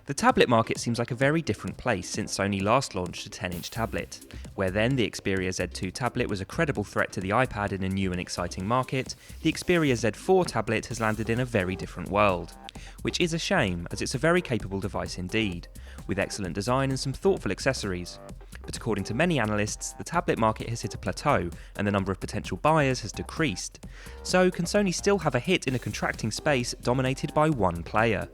The tablet market seems like a very different place since Sony last launched a 10-inch tablet. Where then the Xperia Z2 tablet was a credible threat to the iPad in a new and exciting market, the Xperia Z4 tablet has landed in a very different world. Which is a shame, as it's a very capable device indeed, with excellent design and some thoughtful accessories. But according to many analysts, the tablet market has hit a plateau and the number of potential buyers has decreased. So can Sony still have a hit in a contracting space dominated by one player?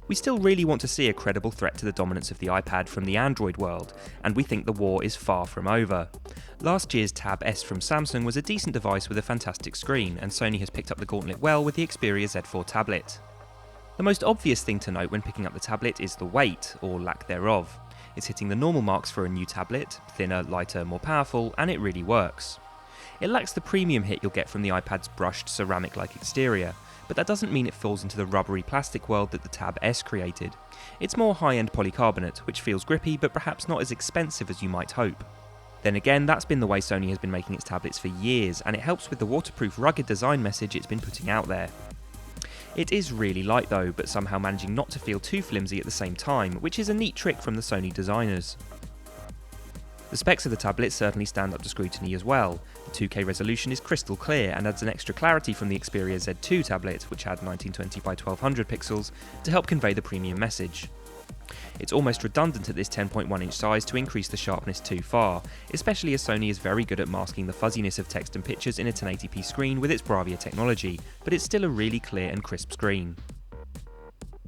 We still really want to see a credible threat to the dominance of the iPad from the Android world, and we think the war is far from over. Last year's Tab S from Samsung was a decent device with a fantastic screen, and Sony has picked up the gauntlet well with the Xperia Z4 Tablet. The most obvious thing to note when picking up the tablet is the weight, or lack thereof. It's hitting the normal marks for a new tablet, thinner, lighter, more powerful, and it really works. It lacks the premium hit you'll get from the iPad's brushed ceramic-like exterior, but that doesn't mean it falls into the rubbery plastic world that the Tab S created. It's more high-end polycarbonate, which feels grippy but perhaps not as expensive as you might hope. Then again, that's been the way Sony has been making its tablets for years, and it helps with the waterproof, rugged design message it's been putting out there. It is really light though, but somehow managing not to feel too flimsy at the same time, which is a neat trick from the Sony designers. The specs of the tablet certainly stand up to scrutiny as well. The 2K resolution is crystal clear and adds an extra clarity from the Xperia Z2 tablet, which had 1920 by 1200 pixels, to help convey the premium message. It's almost redundant at this 10.1-inch size to increase the sharpness too far, especially as Sony is very good at masking the fuzziness of text and pictures in a 1080p screen with its Bravia technology, but it's still a really clear and crisp screen.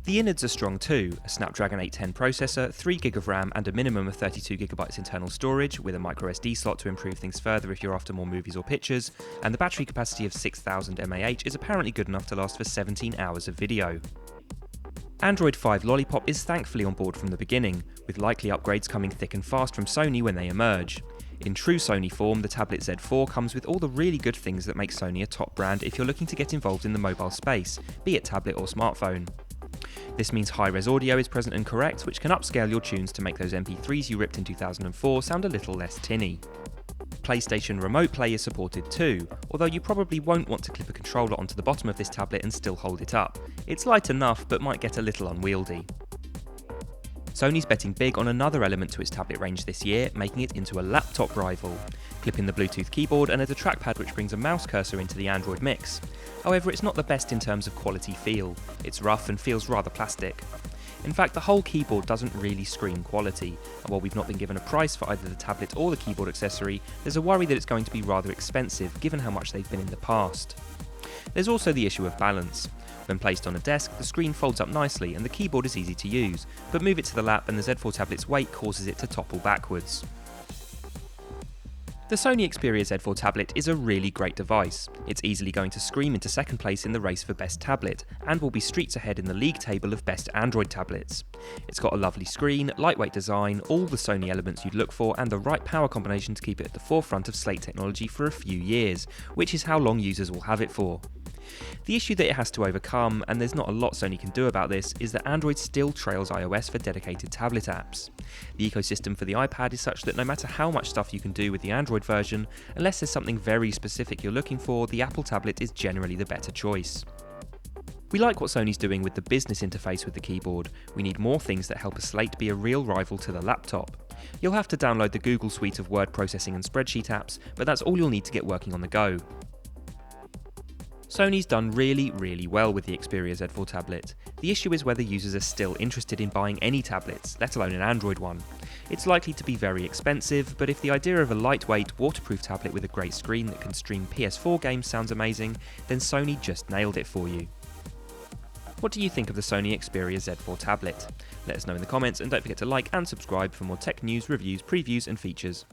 The innards are strong too, a Snapdragon 810 processor, 3GB of RAM and a minimum of 32GB internal storage, with a microSD slot to improve things further if you're after more movies or pictures, and the battery capacity of 6000 mAh is apparently good enough to last for 17 hours of video. Android 5 Lollipop is thankfully on board from the beginning, with likely upgrades coming thick and fast from Sony when they emerge. In true Sony form, the Tablet Z4 comes with all the really good things that make Sony a top brand if you're looking to get involved in the mobile space, be it tablet or smartphone. This means high-res audio is present and correct, which can upscale your tunes to make those MP3s you ripped in 2004 sound a little less tinny. PlayStation Remote Play is supported too, although you probably won't want to clip a controller onto the bottom of this tablet and still hold it up. It's light enough, but might get a little unwieldy. Sony's betting big on another element to its tablet range this year, making it into a laptop rival. Clip in the Bluetooth keyboard and add a trackpad which brings a mouse cursor into the Android mix. However, it's not the best in terms of quality feel. It's rough and feels rather plastic. In fact, the whole keyboard doesn't really scream quality, and while we've not been given a price for either the tablet or the keyboard accessory, there's a worry that it's going to be rather expensive given how much they've been in the past. There's also the issue of balance. When placed on a desk, the screen folds up nicely and the keyboard is easy to use, but move it to the lap and the Z4 tablet's weight causes it to topple backwards. The Sony Xperia Z4 Tablet is a really great device. It's easily going to scream into second place in the race for best tablet, and will be streets ahead in the league table of best Android tablets. It's got a lovely screen, lightweight design, all the Sony elements you'd look for, and the right power combination to keep it at the forefront of slate technology for a few years, which is how long users will have it for. The issue that it has to overcome, and there's not a lot Sony can do about this, is that Android still trails iOS for dedicated tablet apps. The ecosystem for the iPad is such that no matter how much stuff you can do with the Android version, unless there's something very specific you're looking for, the Apple tablet is generally the better choice. We like what Sony's doing with the business interface with the keyboard. We need more things that help a slate be a real rival to the laptop. You'll have to download the Google suite of word processing and spreadsheet apps, but that's all you'll need to get working on the go. Sony's done really well with the Xperia Z4 tablet. The issue is whether users are still interested in buying any tablets, let alone an Android one. It's likely to be very expensive, but if the idea of a lightweight, waterproof tablet with a great screen that can stream PS4 games sounds amazing, then Sony just nailed it for you. What do you think of the Sony Xperia Z4 tablet? Let us know in the comments, and don't forget to like and subscribe for more tech news, reviews, previews and features.